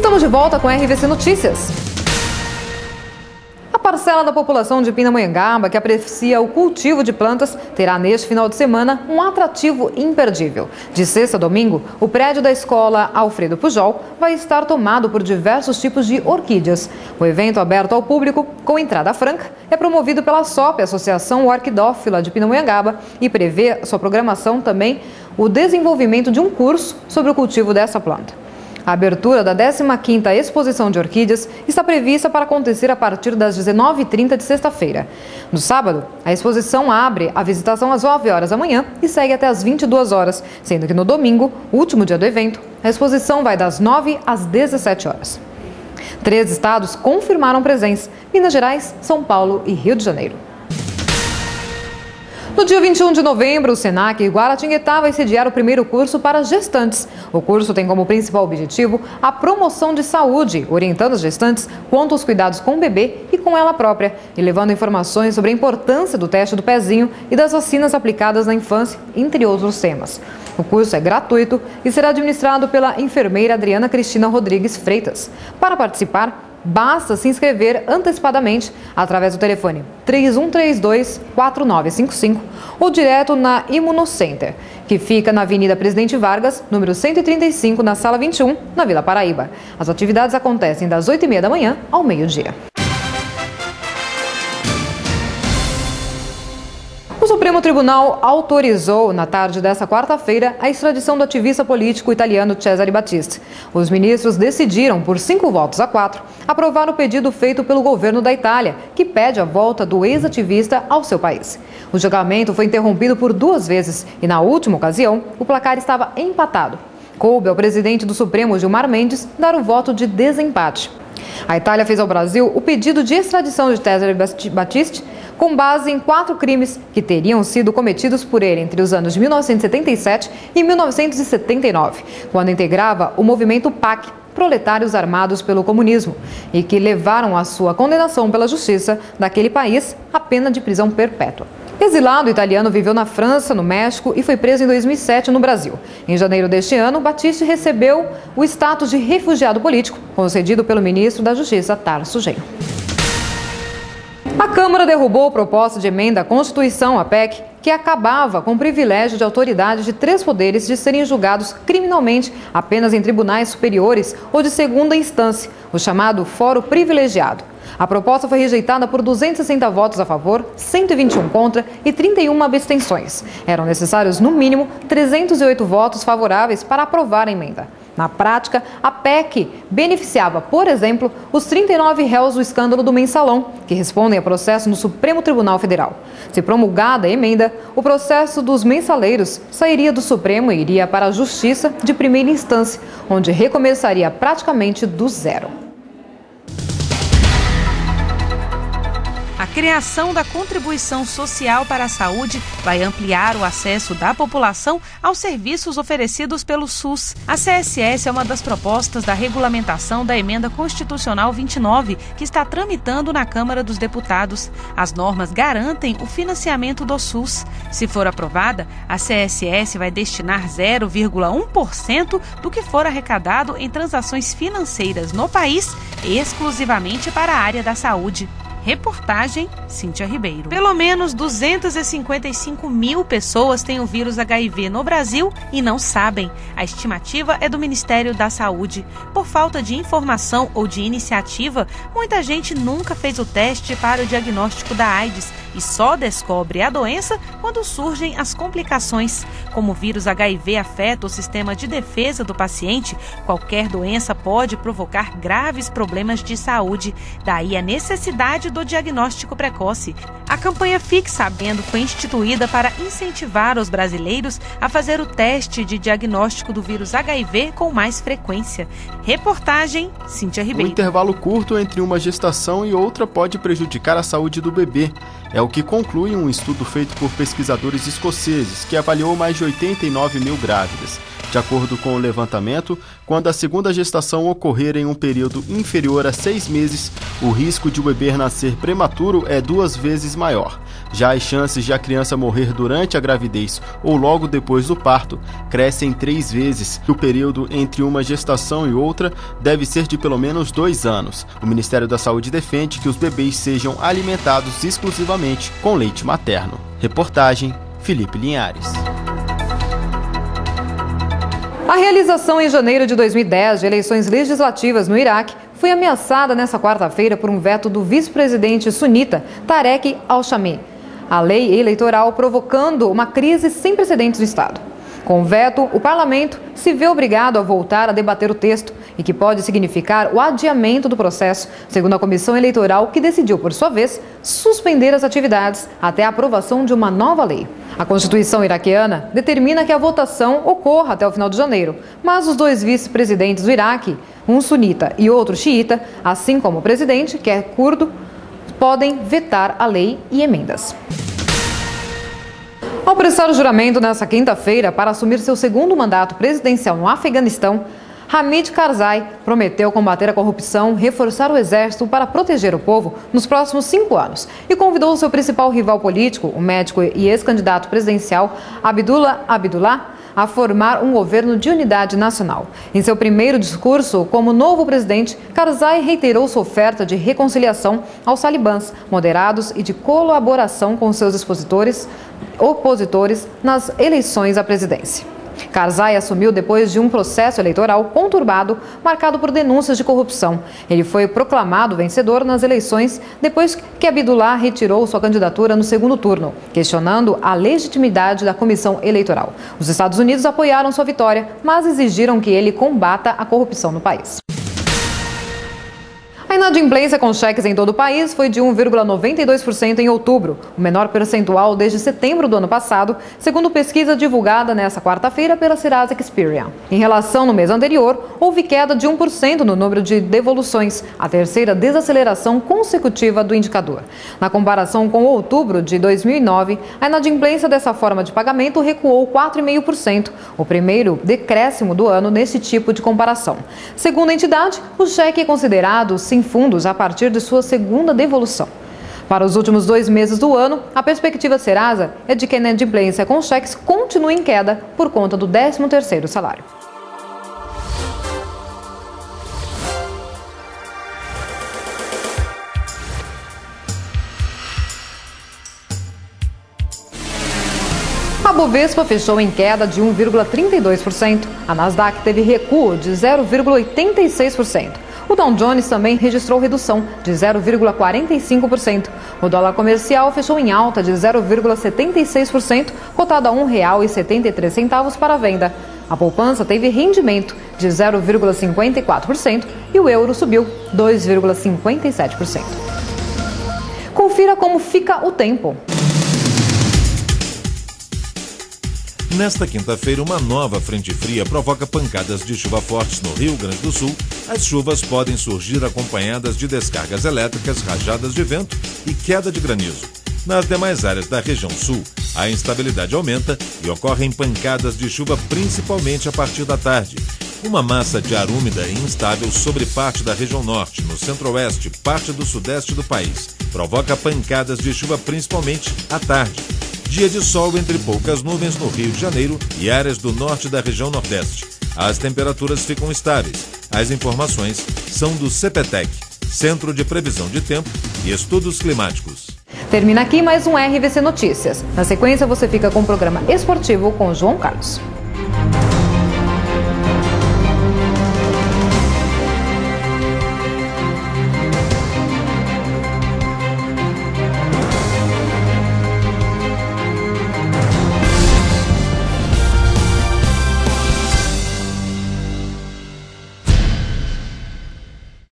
Estamos de volta com a RVC Notícias. A parcela da população de Pindamonhangaba que aprecia o cultivo de plantas terá neste final de semana um atrativo imperdível. De sexta a domingo, o prédio da escola Alfredo Pujol vai estar tomado por diversos tipos de orquídeas. O evento, aberto ao público, com entrada franca, é promovido pela SOP, Associação Orquidófila de Pindamonhangaba, e prevê sua programação também o desenvolvimento de um curso sobre o cultivo dessa planta. A abertura da 15ª Exposição de Orquídeas está prevista para acontecer a partir das 19h30 de sexta-feira. No sábado, a exposição abre a visitação às 9 horas da manhã e segue até às 22 horas, sendo que no domingo, último dia do evento, a exposição vai das 9 às 17 horas. 3 estados confirmaram presença: Minas Gerais, São Paulo e Rio de Janeiro. No dia 21 de novembro, o SENAC Guaratinguetá vai sediar o primeiro curso para gestantes. O curso tem como principal objetivo a promoção de saúde, orientando as gestantes quanto aos cuidados com o bebê e com ela própria, e levando informações sobre a importância do teste do pezinho e das vacinas aplicadas na infância, entre outros temas. O curso é gratuito e será administrado pela enfermeira Adriana Cristina Rodrigues Freitas. Para participar, basta se inscrever antecipadamente através do telefone 3132-4955 ou direto na Imunocenter, que fica na Avenida Presidente Vargas, número 135, na Sala 21, na Vila Paraíba. As atividades acontecem das 8h30 da manhã ao meio-dia. O Supremo Tribunal autorizou, na tarde desta quarta-feira, a extradição do ativista político italiano Cesare Battisti. Os ministros decidiram, por 5-4, aprovar o pedido feito pelo governo da Itália, que pede a volta do ex-ativista ao seu país. O julgamento foi interrompido por 2 vezes e, na última ocasião, o placar estava empatado. Coube ao presidente do Supremo, Gilmar Mendes, dar o voto de desempate. A Itália fez ao Brasil o pedido de extradição de Cesare Battisti com base em 4 crimes que teriam sido cometidos por ele entre os anos de 1977 e 1979, quando integrava o movimento PAC, Proletários Armados pelo Comunismo, e que levaram à sua condenação pela justiça daquele país à pena de prisão perpétua. Exilado, o italiano viveu na França, no México e foi preso em 2007 no Brasil. Em janeiro deste ano, Battisti recebeu o status de refugiado político, concedido pelo ministro da Justiça, Tarso Genro. A Câmara derrubou a proposta de emenda à Constituição, a PEC, que acabava com o privilégio de autoridades de 3 poderes de serem julgados criminalmente apenas em tribunais superiores ou de segunda instância, o chamado foro privilegiado. A proposta foi rejeitada por 260 votos a favor, 121 contra e 31 abstenções. Eram necessários, no mínimo, 308 votos favoráveis para aprovar a emenda. Na prática, a PEC beneficiava, por exemplo, os 39 réus do escândalo do Mensalão, que respondem a processo no Supremo Tribunal Federal. Se promulgada a emenda, o processo dos mensaleiros sairia do Supremo e iria para a Justiça de primeira instância, onde recomeçaria praticamente do zero. A criação da contribuição social para a saúde vai ampliar o acesso da população aos serviços oferecidos pelo SUS. A CSS é uma das propostas da regulamentação da Emenda Constitucional 29, que está tramitando na Câmara dos Deputados. As normas garantem o financiamento do SUS. Se for aprovada, a CSS vai destinar 0,1% do que for arrecadado em transações financeiras no país, exclusivamente para a área da saúde. Reportagem, Cíntia Ribeiro. Pelo menos 255 mil pessoas têm o vírus HIV no Brasil e não sabem. A estimativa é do Ministério da Saúde. Por falta de informação ou de iniciativa, muita gente nunca fez o teste para o diagnóstico da AIDS e só descobre a doença quando surgem as complicações. Como o vírus HIV afeta o sistema de defesa do paciente, qualquer doença pode provocar graves problemas de saúde. Daí a necessidade do diagnóstico precoce. A campanha Fique Sabendo foi instituída para incentivar os brasileiros a fazer o teste de diagnóstico do vírus HIV com mais frequência. Reportagem, Cíntia Ribeiro. Um intervalo curto entre uma gestação e outra pode prejudicar a saúde do bebê. É o que conclui um estudo feito por pesquisadores escoceses, que avaliou mais de 89 mil grávidas. De acordo com o levantamento, quando a segunda gestação ocorrer em um período inferior a 6 meses, o risco de o bebê nascer prematuro é 2 vezes maior. Já as chances de a criança morrer durante a gravidez ou logo depois do parto crescem 3 vezes. O período entre uma gestação e outra deve ser de pelo menos 2 anos. O Ministério da Saúde defende que os bebês sejam alimentados exclusivamente com leite materno. Reportagem Felipe Linhares. A realização em janeiro de 2010 de eleições legislativas no Iraque foi ameaçada nesta quarta-feira por um veto do vice-presidente sunita Tarek al-Shami à lei eleitoral, provocando uma crise sem precedentes no Estado. Com o veto, o parlamento se vê obrigado a voltar a debater o texto e que pode significar o adiamento do processo, segundo a comissão eleitoral, que decidiu, por sua vez, suspender as atividades até a aprovação de uma nova lei. A Constituição iraquiana determina que a votação ocorra até o final de janeiro, mas os 2 vice-presidentes do Iraque, um sunita e outro xiita, assim como o presidente, que é curdo, podem vetar a lei e emendas. Ao prestar o juramento nesta quinta-feira para assumir seu segundo mandato presidencial no Afeganistão, Hamid Karzai prometeu combater a corrupção, reforçar o exército para proteger o povo nos próximos 5 anos e convidou seu principal rival político, o médico e ex-candidato presidencial Abdullah Abdullah, a formar um governo de unidade nacional. Em seu primeiro discurso como novo presidente, Karzai reiterou sua oferta de reconciliação aos talibãs moderados e de colaboração com seus opositores nas eleições à presidência. Karzai assumiu depois de um processo eleitoral conturbado, marcado por denúncias de corrupção. Ele foi proclamado vencedor nas eleições depois que Abdullah retirou sua candidatura no segundo turno, questionando a legitimidade da comissão eleitoral. Os Estados Unidos apoiaram sua vitória, mas exigiram que ele combata a corrupção no país. A inadimplência com cheques em todo o país foi de 1,92% em outubro, o menor percentual desde setembro do ano passado, segundo pesquisa divulgada nesta quarta-feira pela Serasa Experian. Em relação no mês anterior, houve queda de 1% no número de devoluções, a terceira desaceleração consecutiva do indicador. Na comparação com outubro de 2009, a inadimplência dessa forma de pagamento recuou 4,5%, o primeiro decréscimo do ano nesse tipo de comparação. Segundo a entidade, o cheque é considerado sem fundos a partir de sua segunda devolução. Para os últimos 2 meses do ano, a perspectiva Serasa é de que a inadimplência com cheques continue em queda por conta do 13º salário. A Bovespa fechou em queda de 1,32%. A Nasdaq teve recuo de 0,86%. O Dow Jones também registrou redução de 0,45%. O dólar comercial fechou em alta de 0,76%, cotado a R$ 1,73 para a venda. A poupança teve rendimento de 0,54% e o euro subiu 2,57%. Confira como fica o tempo. Nesta quinta-feira, uma nova frente fria provoca pancadas de chuva fortes no Rio Grande do Sul. As chuvas podem surgir acompanhadas de descargas elétricas, rajadas de vento e queda de granizo. Nas demais áreas da região sul, a instabilidade aumenta e ocorrem pancadas de chuva principalmente a partir da tarde. Uma massa de ar úmida e instável sobre parte da região norte, no centro-oeste, parte do sudeste do país, provoca pancadas de chuva principalmente à tarde. Dia de sol entre poucas nuvens no Rio de Janeiro e áreas do norte da região nordeste. As temperaturas ficam estáveis. As informações são do CPTEC, Centro de Previsão de Tempo e Estudos Climáticos. Termina aqui mais um RVC Notícias. Na sequência, você fica com o programa esportivo com João Carlos.